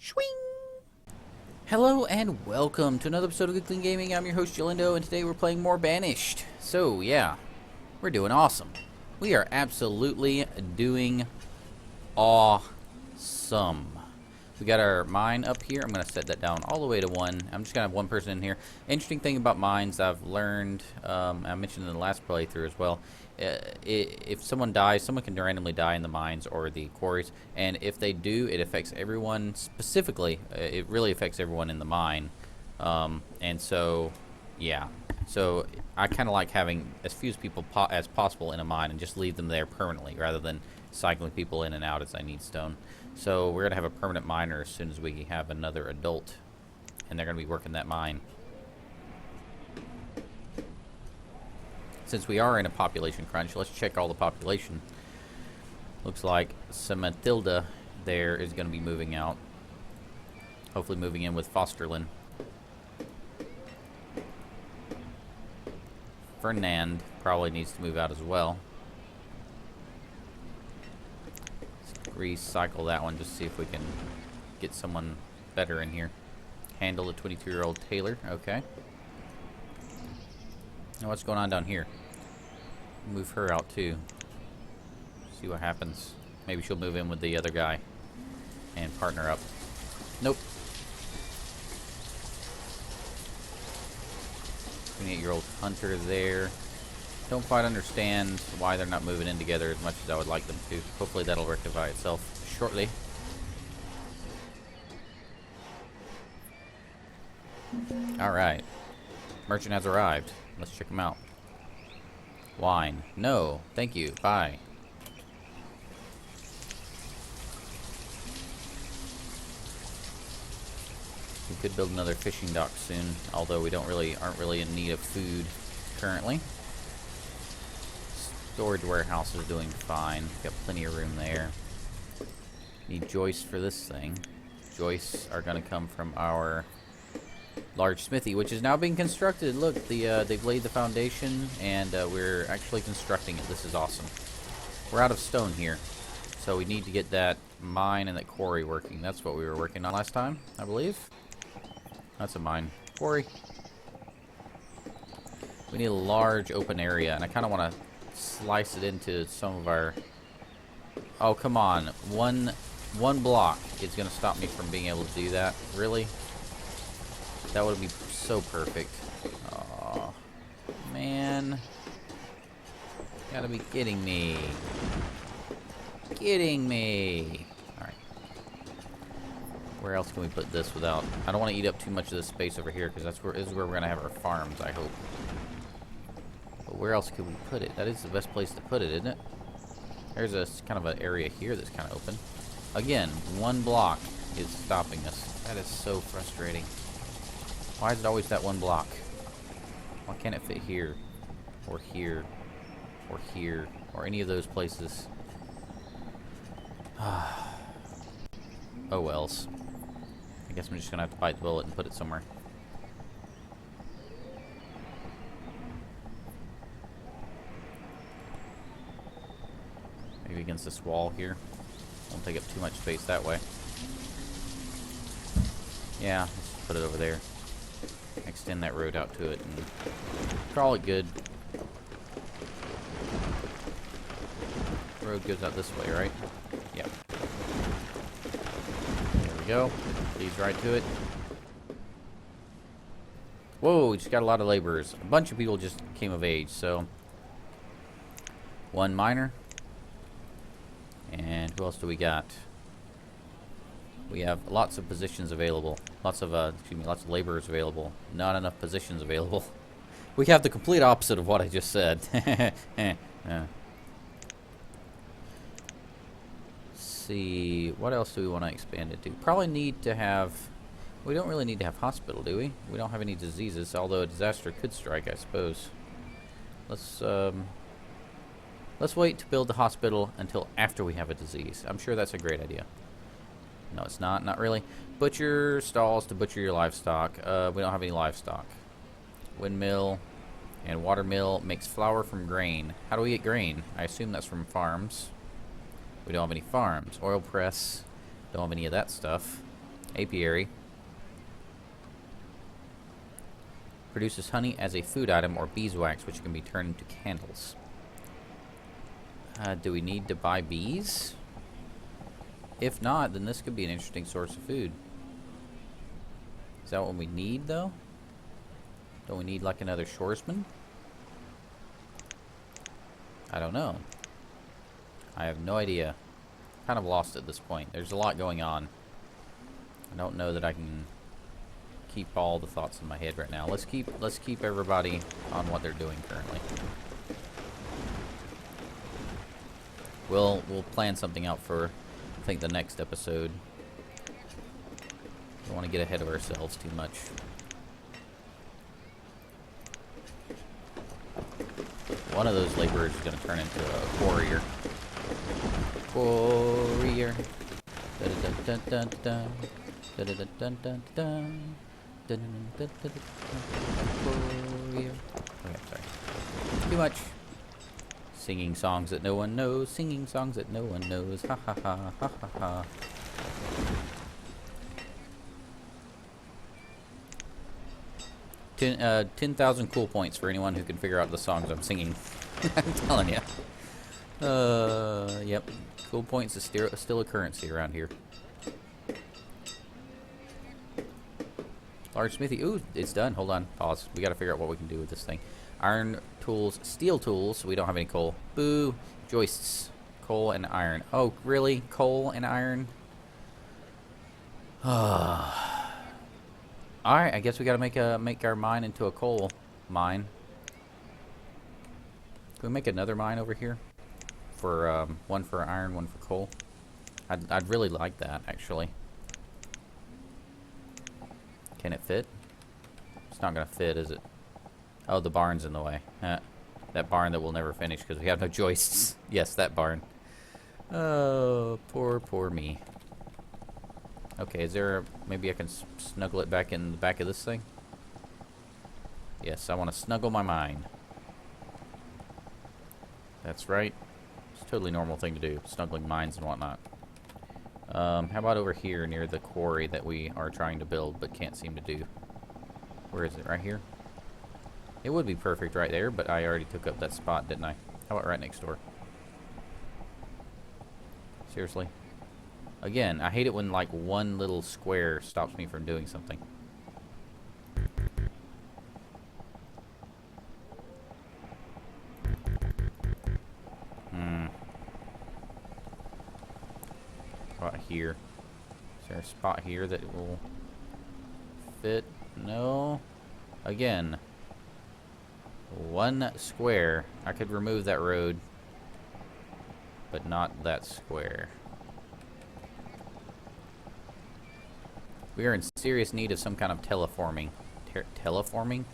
Swing! Hello and welcome to another episode of Good Clean Gaming. I'm your host, Jalindo, and today we're playing more Banished. So, yeah, we're doing awesome. We are absolutely doing awesome. We got our mine up here. I'm going to set that down all the way to 1. I'm just going to have one person in here. Interesting thing about mines I've learned, I mentioned in the last playthrough as well, if someone dies, someone can randomly die in the mines or the quarries, and if they do, it affects everyone specifically. It really affects everyone in the mine. And so, yeah. So I kind of like having as few people as possible in a mine and just leave them there permanently rather than cycling people in and out as I need stone. So we're going to have a permanent miner as soon as we have another adult, and they're going to be working that mine. Since we are in a population crunch, let's check all the population. Looks like Matilda there is going to be moving out. Hopefully moving in with Fosterlin. Fernand probably needs to move out as well. Recycle that one just to see if we can get someone better in here. Handle the 22-year-old Taylor. Okay. Now what's going on down here? Move her out too. See what happens. Maybe she'll move in with the other guy and partner up. Nope. 28-year-old Hunter there. Don't quite understand why they're not moving in together as much as I would like them to. Hopefully that'll rectify itself shortly. Alright. Merchant has arrived. Let's check him out. Wine. No. Thank you. Bye. We could build another fishing dock soon, although we aren't really in need of food currently. Storage warehouse is doing fine. Got plenty of room there. Need joists for this thing. Joists are going to come from our large smithy, which is now being constructed. Look, they've laid the foundation, and we're actually constructing it. This is awesome. We're out of stone here, so we need to get that mine and that quarry working. That's what we were working on last time, I believe. That's a mine. Quarry. We need a large open area, and I kind of want to slice it into some of our... Oh, come on. One block is going to stop me from being able to do that. Really? That would be so perfect. Oh, man. You gotta be kidding me. Kidding me. Alright. Where else can we put this without... I don't want to eat up too much of this space over here, because this is where we're going to have our farms, I hope. But where else could we put it? That is the best place to put it, isn't it? There's a kind of an area here that's kind of open. Again, one block is stopping us. That is so frustrating. Why is it always that one block? Why can't it fit here? Or here? Or here? Or any of those places? Oh wells. I guess I'm just going to have to bite the bullet and put it somewhere. Maybe against this wall here. Won't take up too much space that way. Yeah, let's just put it over there. Extend that road out to it and call it good. Road goes out this way, right? Yep. There we go. Leads right to it. Whoa, we just got a lot of laborers. A bunch of people just came of age, so... One miner. And who else do we got? We have lots of positions available. Lots of laborers available. Not enough positions available. We have the complete opposite of what I just said. See, what else do we want to expand it to? Probably need to have... We don't really need to have hospital, do we? We don't have any diseases, although a disaster could strike, I suppose. Let's wait to build the hospital until after we have a disease. I'm sure that's a great idea. No, it's not. Not really. Butcher stalls to butcher your livestock. We don't have any livestock. Windmill and watermill makes flour from grain. How do we get grain? I assume that's from farms. We don't have any farms. Oil press. Don't have any of that stuff. Apiary. Produces honey as a food item or beeswax, which can be turned into candles. Do we need to buy bees? If not, then this could be an interesting source of food. Is that what we need, though? Don't we need, like, another shoresman? I don't know. I have no idea. Kind of lost at this point. There's a lot going on. I don't know that I can keep all the thoughts in my head right now. Let's keep everybody on what they're doing currently. We'll plan something out for, I think, the next episode. Don't want to get ahead of ourselves too much. One of those laborers is going to turn into a warrior. Warrior. Da-da-dun-dun-dun-dun. Da-da-dun-dun-dun-dun. Warrior. Okay, sorry. Too much. Singing songs that no one knows. Singing songs that no one knows. Ha ha ha ha ha ha. 10,000 cool points for anyone who can figure out the songs I'm singing. I'm telling you. Yep. Cool points is still a currency around here. Large smithy. Ooh, it's done. Hold on. Pause. We gotta figure out what we can do with this thing. Iron tools, steel tools. We don't have any coal. Boo. Joists. Coal and iron. Oh, really? Coal and iron? Alright, I guess we gotta make our mine into a coal mine. Can we make another mine over here? For, one for iron, one for coal. I'd really like that, actually. Can it fit? It's not gonna fit, is it? Oh, the barn's in the way. That barn that we'll never finish because we have no joists. Yes, that barn. Oh, poor me. Okay, is there maybe I can snuggle it back in the back of this thing? Yes, I want to snuggle my mine. That's right. It's a totally normal thing to do, snuggling mines and whatnot. How about over here near the quarry that we are trying to build but can't seem to do? Where is it? Right here? It would be perfect right there, but I already took up that spot, didn't I? How about right next door? Seriously? Again, I hate it when, like, one little square stops me from doing something. Spot here. Is there a spot here that will fit? No. Again. One square. I could remove that road, but not that square. We are in serious need of some kind of teleforming. Teleforming?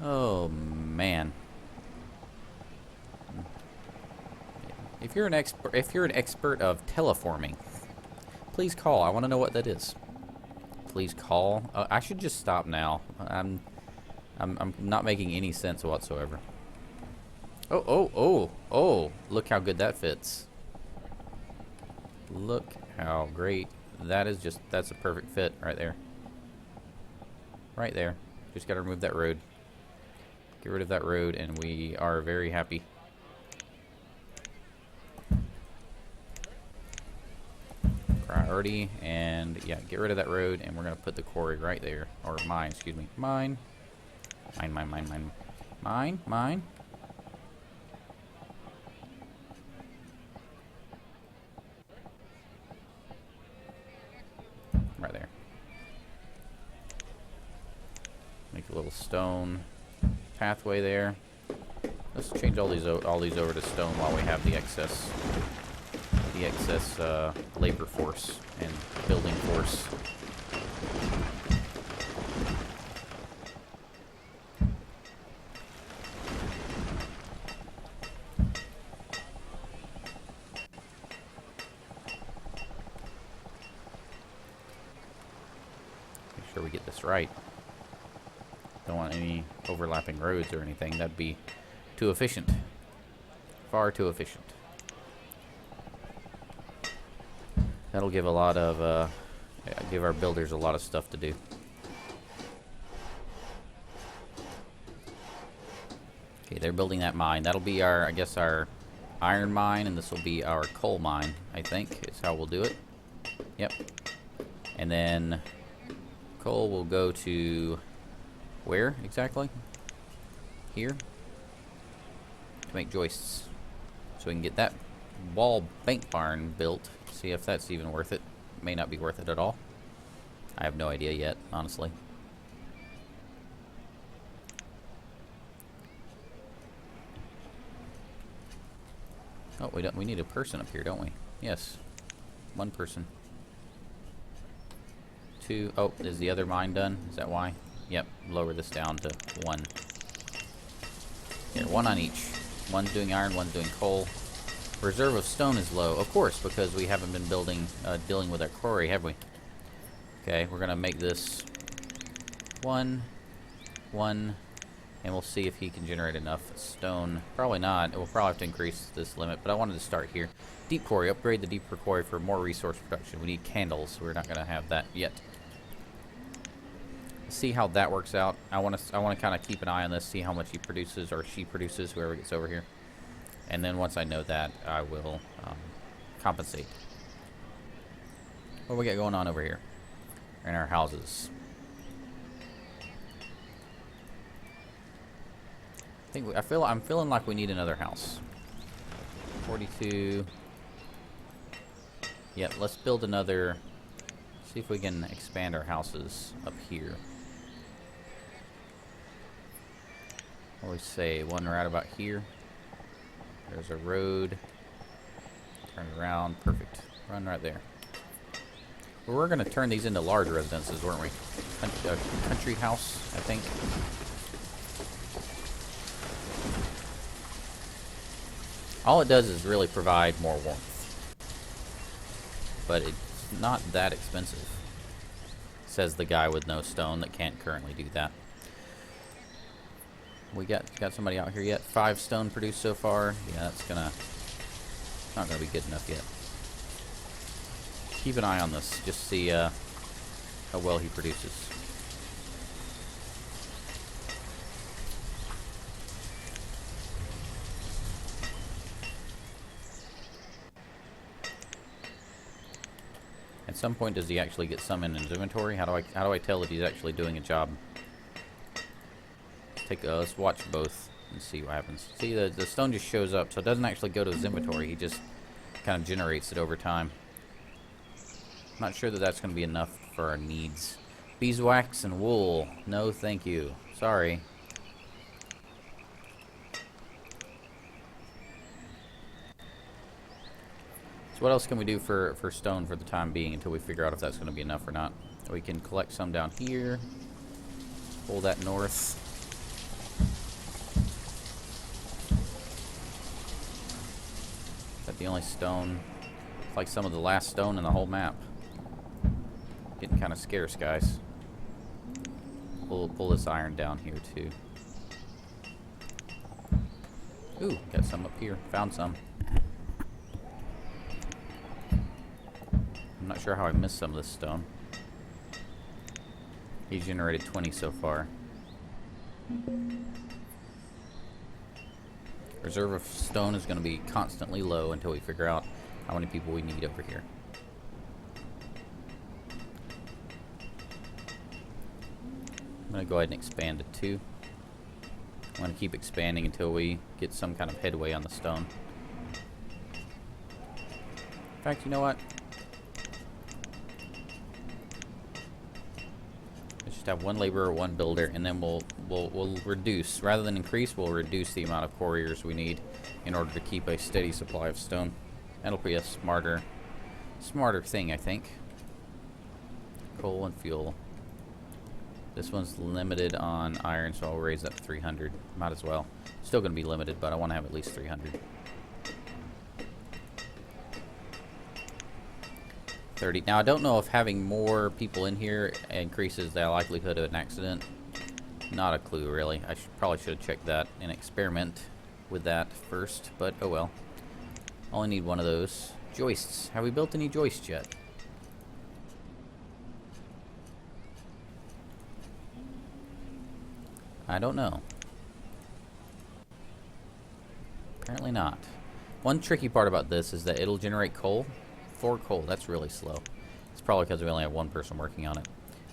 Oh, man. If you're an expert of teleforming, please call. I want to know what that is. Please call. I should just stop now. I'm not making any sense whatsoever. Oh, look how good that fits. Look how great. That's a perfect fit right there. Right there. Just gotta remove that road. Get rid of that road and we are very happy. Priority, and yeah, get rid of that road and we're gonna put the quarry right there. Or mine, excuse me. Mine. Mine. Right there. Make a little stone pathway there. Let's change all these over to stone while we have the excess labor force and building force. We get this right. Don't want any overlapping roads or anything. That'd be too efficient. Far too efficient. That'll give a lot of Give our builders a lot of stuff to do. Okay, they're building that mine. That'll be our, I guess, our iron mine, and this will be our coal mine, I think, is how we'll do it. Yep. And then coal will go to where exactly? Here. To make joists. So we can get that wall bank barn built. See if that's even worth it. May not be worth it at all. I have no idea yet, honestly. Oh, we need a person up here, don't we? Yes. One person. Two. Oh, is the other mine done? Is that why? Yep. Lower this down to one. Here, one on each. One's doing iron, one's doing coal. Reserve of stone is low, of course, because we haven't been dealing with our quarry, have we? Okay, we're gonna make this one, and we'll see if he can generate enough stone. Probably not. We'll probably have to increase this limit, but I wanted to start here. Deep quarry. Upgrade the deep quarry for more resource production. We need candles. We're not gonna have that yet. See how that works out. I want to kind of keep an eye on this, see how much he produces or she produces, whoever gets over here. And then once I know that, I will compensate. What do we got going on over here in our houses? I'm feeling like we need another house. 42. Yep, let's build another. See if we can expand our houses up here. What do we say? One right about here. There's a road. Turn around. Perfect. Run right there. Well, we're going to turn these into large residences, weren't we? Country house, I think. All it does is really provide more warmth. But it's not that expensive. Says the guy with no stone that can't currently do that. We got somebody out here yet? 5 stone produced so far. Yeah, that's not gonna be good enough yet. Keep an eye on this. Just see how well he produces. At some point, does he actually get some in his inventory? How do I tell if he's actually doing a job? Let's watch both and see what happens. See, the stone just shows up, so it doesn't actually go to his inventory. He just kind of generates it over time. I'm not sure that that's going to be enough for our needs. Beeswax and wool. No, thank you. Sorry. So what else can we do for stone for the time being until we figure out if that's going to be enough or not? We can collect some down here. Pull that north. The only stone. It's like some of the last stone in the whole map. Getting kind of scarce, guys. Pull this iron down here too. Ooh, got some up here. Found some. I'm not sure how I missed some of this stone. He's generated 20 so far. Reserve of stone is going to be constantly low until we figure out how many people we need over here. I'm going to go ahead and expand it too. I'm going to keep expanding until we get some kind of headway on the stone. In fact, you know what? Let's just have one laborer, one builder, and then we'll reduce, rather than increase, we'll reduce the amount of quarriers we need in order to keep a steady supply of stone. That'll be a smarter thing, I think. Coal and fuel. This one's limited on iron, so I'll raise that to 300. Might as well. Still going to be limited, but I want to have at least 300. 30. Now, I don't know if having more people in here increases the likelihood of an accident. Not a clue, really. I probably should have checked that and experiment with that first, but oh well. Only need one of those. Joists. Have we built any joists yet? I don't know. Apparently not. One tricky part about this is that it'll generate coal. 4 coal. That's really slow. It's probably because we only have one person working on it.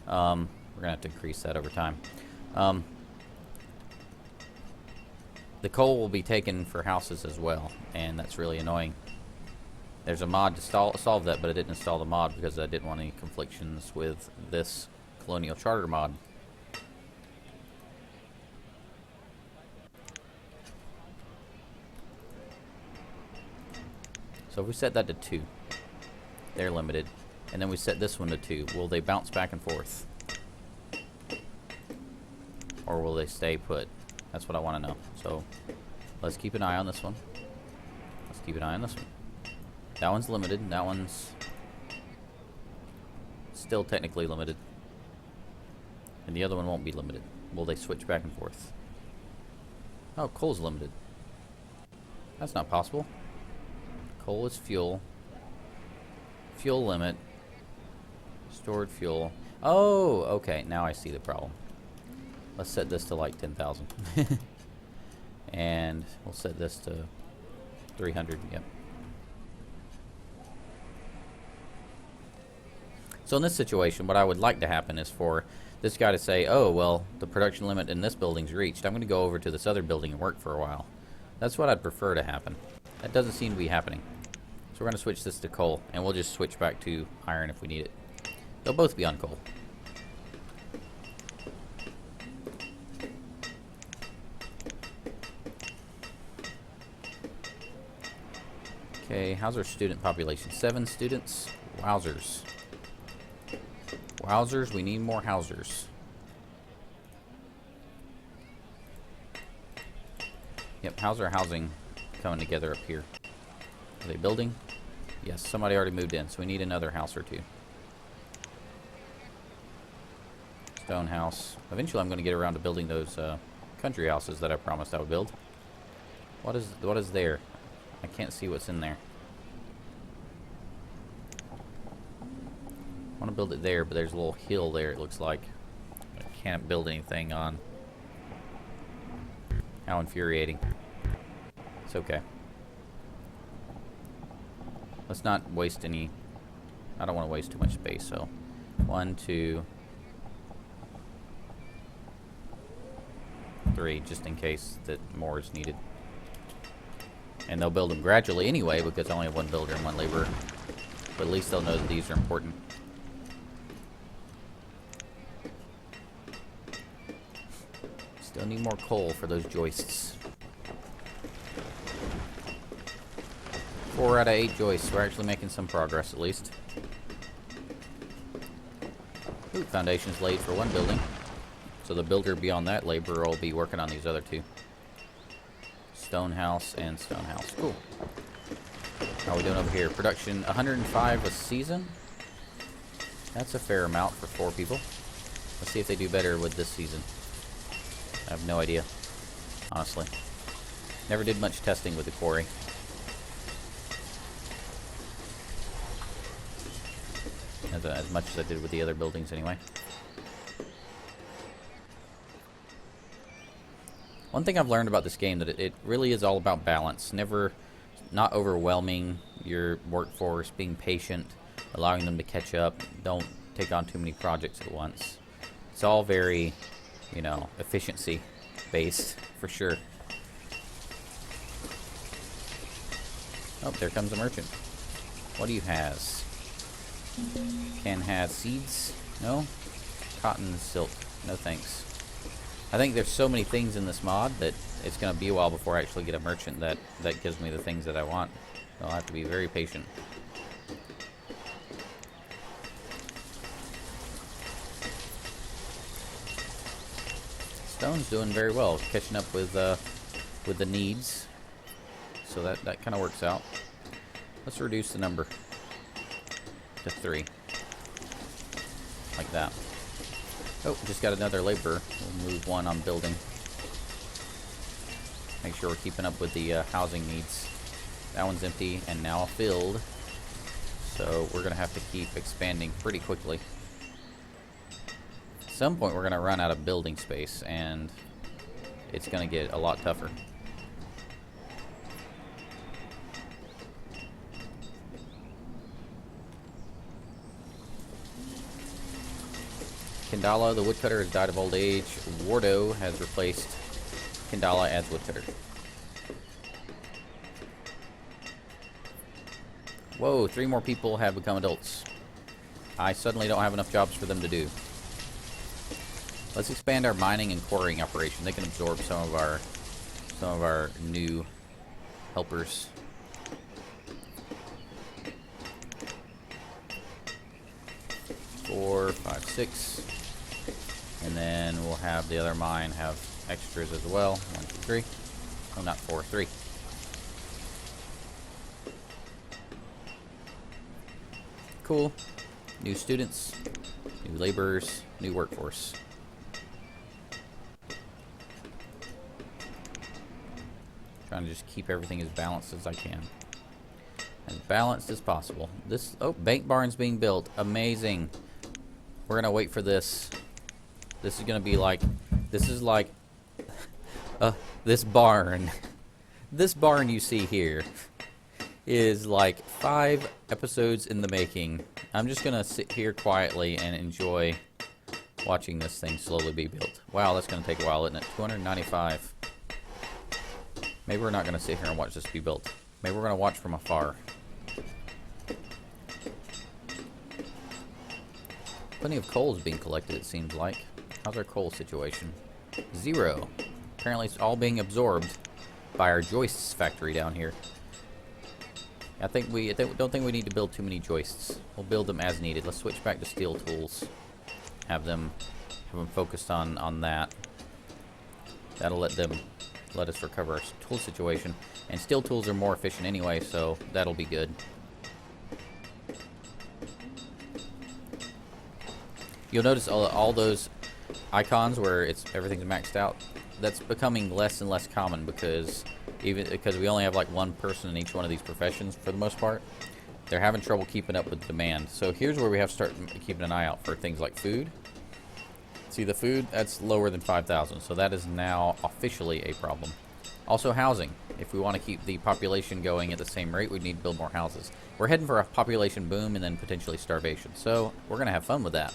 We're going to have to increase that over time. The coal will be taken for houses as well, and that's really annoying. There's a mod to solve that, but I didn't install the mod because I didn't want any conflictions with this Colonial Charter mod. So if we set that to 2, they're limited. And then we set this one to 2. Will they bounce back and forth? Or will they stay put? That's what I want to know. So let's keep an eye on this one. Let's keep an eye on this one. That one's limited. That one's still technically limited. And the other one won't be limited. Will they switch back and forth? Oh, coal's limited. That's not possible. Coal is fuel. Fuel limit. Stored fuel. Oh, okay. Now I see the problem. Let's set this to like 10,000. And we'll set this to 300. Yep. So in this situation, what I would like to happen is for this guy to say, oh, well, the production limit in this building's reached. I'm going to go over to this other building and work for a while. That's what I'd prefer to happen. That doesn't seem to be happening. So we're going to switch this to coal, and we'll just switch back to iron if we need it. They'll both be on coal. Okay, how's our student population? 7 students. Wowzers. Wowzers, we need more housers. Yep, how's our housing coming together up here? Are they building? Yes, somebody already moved in, so we need another house or 2. Stone house. Eventually I'm going to get around to building those country houses that I promised I would build. What is there? I can't see what's in there. I want to build it there, but there's a little hill there, it looks like. I can't build anything on. How infuriating. It's okay. Let's not waste any. I don't want to waste too much space, so 1, 2, 3, just in case that more is needed. And they'll build them gradually anyway, because I only have 1 builder and 1 laborer. But at least they'll know that these are important. Still need more coal for those joists. 4 out of 8 joists. We're actually making some progress, at least. Ooh, foundation's laid for 1 building. So the builder beyond that laborer will be working on these other 2. Stone house and stone house. Cool. How are we doing over here? Production 105 a season. That's a fair amount for 4 people. Let's see if they do better with this season. I have no idea, honestly. Never did much testing with the quarry. As much as I did with the other buildings anyway. One thing I've learned about this game that it really is all about balance. Not overwhelming your workforce, being patient, allowing them to catch up. Don't take on too many projects at once. It's all very, you know, efficiency based for sure. Oh, there comes a merchant. What do you has? Can have seeds? No? Cotton and silk. No thanks. I think there's so many things in this mod that it's going to be a while before I actually get a merchant that gives me the things that I want. I'll have to be very patient. Stone's doing very well, catching up with the needs. So that kind of works out. Let's reduce the number to 3. Like that. Oh, just got another laborer. We'll move 1 on building. Make sure we're keeping up with the housing needs. That one's empty and now filled. So we're going to have to keep expanding pretty quickly. At some point we're going to run out of building space, and it's going to get a lot tougher. Kendala, the woodcutter, has died of old age. Wardo has replaced Kendala as woodcutter. Whoa, 3 more people have become adults. I suddenly don't have enough jobs for them to do. Let's expand our mining and quarrying operation. They can absorb some of our new helpers. Four, 5, 6. And then we'll have the other mine have extras as well. 1, 2, 3. Oh, not 4, 3. Cool. New students, new laborers, new workforce. Trying to just keep everything as balanced as I can. As balanced as possible. This, oh, bank barn's being built. Amazing. We're gonna wait for this. This is gonna be like, this is like, this barn. This barn you see here is like 5 episodes in the making. I'm just gonna sit here quietly and enjoy watching this thing slowly be built. Wow, that's gonna take a while, isn't it? 295. Maybe we're not gonna sit here and watch this be built. Maybe we're gonna watch from afar. Plenty of coal is being collected, it seems like. How's our coal situation? 0. Apparently it's all being absorbed by our joists factory down here. I don't think we need to build too many joists. We'll build them as needed. Let's switch back to steel tools. Have them focused on that. That'll let us recover our tool situation. And steel tools are more efficient anyway, so that'll be good. You'll notice all those icons where everything's maxed out. That's becoming less and less common because we only have like 1 person in each one of these professions for the most part. They're having trouble keeping up with demand. So here's where we have to start keeping an eye out for things like food. See, the food, that's lower than 5,000, so that is now officially a problem. Also housing. If we want to keep the population going at the same rate, we need to build more houses. We're heading for a population boom and then potentially starvation. So we're going to have fun with that.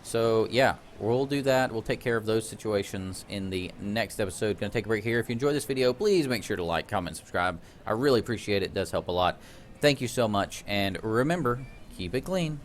So yeah, we'll do that. We'll take care of those situations in the next episode. Going to take a break here. If you enjoyed this video, please make sure to like, comment, and subscribe. I really appreciate it. It does help a lot. Thank you so much. And remember, keep it clean.